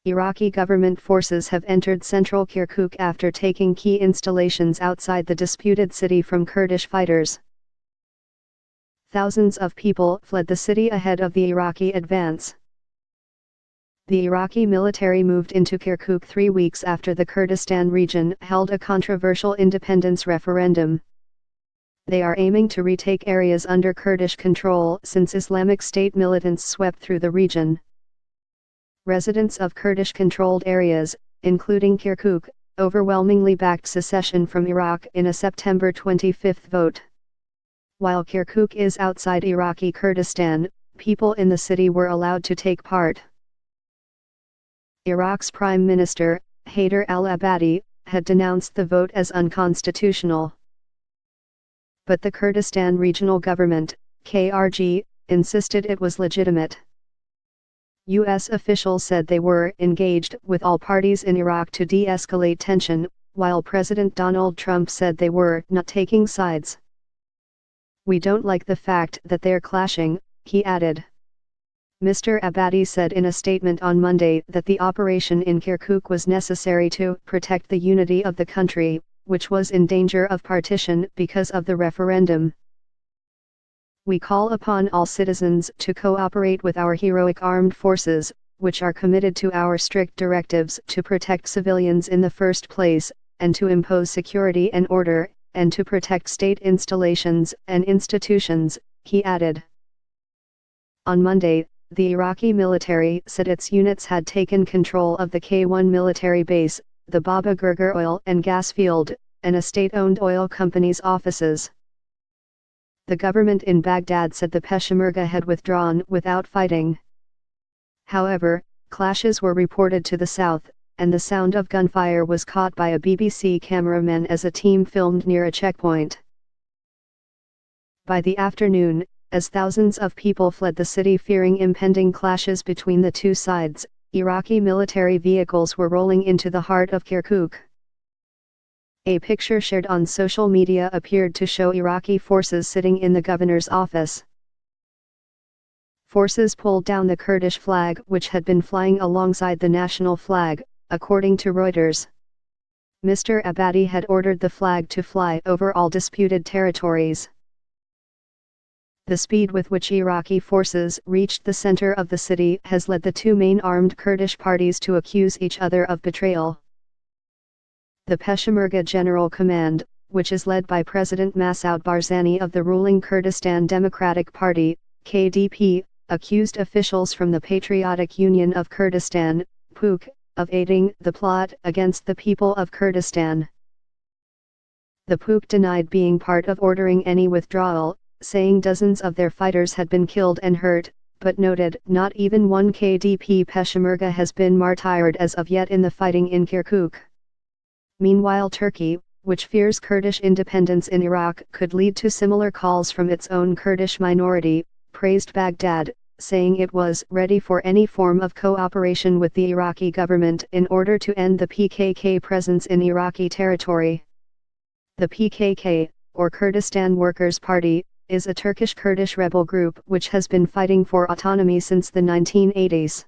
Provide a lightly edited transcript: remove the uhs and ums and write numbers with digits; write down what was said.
Iraqi government forces have entered central Kirkuk after taking key installations outside the disputed city from Kurdish fighters. Thousands of people fled the city ahead of the Iraqi advance. The Iraqi military moved into Kirkuk 3 weeks after the Kurdistan region held a controversial independence referendum. They are aiming to retake areas under Kurdish control since Islamic State militants swept through the region. Residents of Kurdish-controlled areas, including Kirkuk, overwhelmingly backed secession from Iraq in a September 25 vote. While Kirkuk is outside Iraqi Kurdistan, people in the city were allowed to take part. Iraq's Prime Minister, Haider al-Abadi, had denounced the vote as unconstitutional. But the Kurdistan Regional Government, KRG, insisted it was legitimate. U.S. officials said they were engaged with all parties in Iraq to de-escalate tension, while President Donald Trump said they were not taking sides. "We don't like the fact that they're clashing," he added. Mr. Abadi said in a statement on Monday that the operation in Kirkuk was necessary to protect the unity of the country, which was in danger of partition because of the referendum. "We call upon all citizens to cooperate with our heroic armed forces, which are committed to our strict directives to protect civilians in the first place, and to impose security and order, and to protect state installations and institutions," he added. On Monday, the Iraqi military said its units had taken control of the K1 military base, the Baba Gurgur oil and gas field, and a state-owned oil company's offices. The government in Baghdad said the Peshmerga had withdrawn without fighting. However, clashes were reported to the south, and the sound of gunfire was caught by a BBC cameraman as a team filmed near a checkpoint. By the afternoon, as thousands of people fled the city fearing impending clashes between the two sides, Iraqi military vehicles were rolling into the heart of Kirkuk. A picture shared on social media appeared to show Iraqi forces sitting in the governor's office. Forces pulled down the Kurdish flag which had been flying alongside the national flag, according to Reuters. Mr. Abadi had ordered the flag to fly over all disputed territories. The speed with which Iraqi forces reached the center of the city has led the two main armed Kurdish parties to accuse each other of betrayal. The Peshmerga General Command, which is led by President Masoud Barzani of the ruling Kurdistan Democratic Party, KDP, accused officials from the Patriotic Union of Kurdistan, PUK, of aiding the plot against the people of Kurdistan. The PUK denied being part of ordering any withdrawal, saying dozens of their fighters had been killed and hurt, but noted not even one KDP Peshmerga has been martyred as of yet in the fighting in Kirkuk. Meanwhile, Turkey, which fears Kurdish independence in Iraq could lead to similar calls from its own Kurdish minority, praised Baghdad, saying it was ready for any form of cooperation with the Iraqi government in order to end the PKK presence in Iraqi territory. The PKK, or Kurdistan Workers' Party, is a Turkish Kurdish rebel group which has been fighting for autonomy since the 1980s.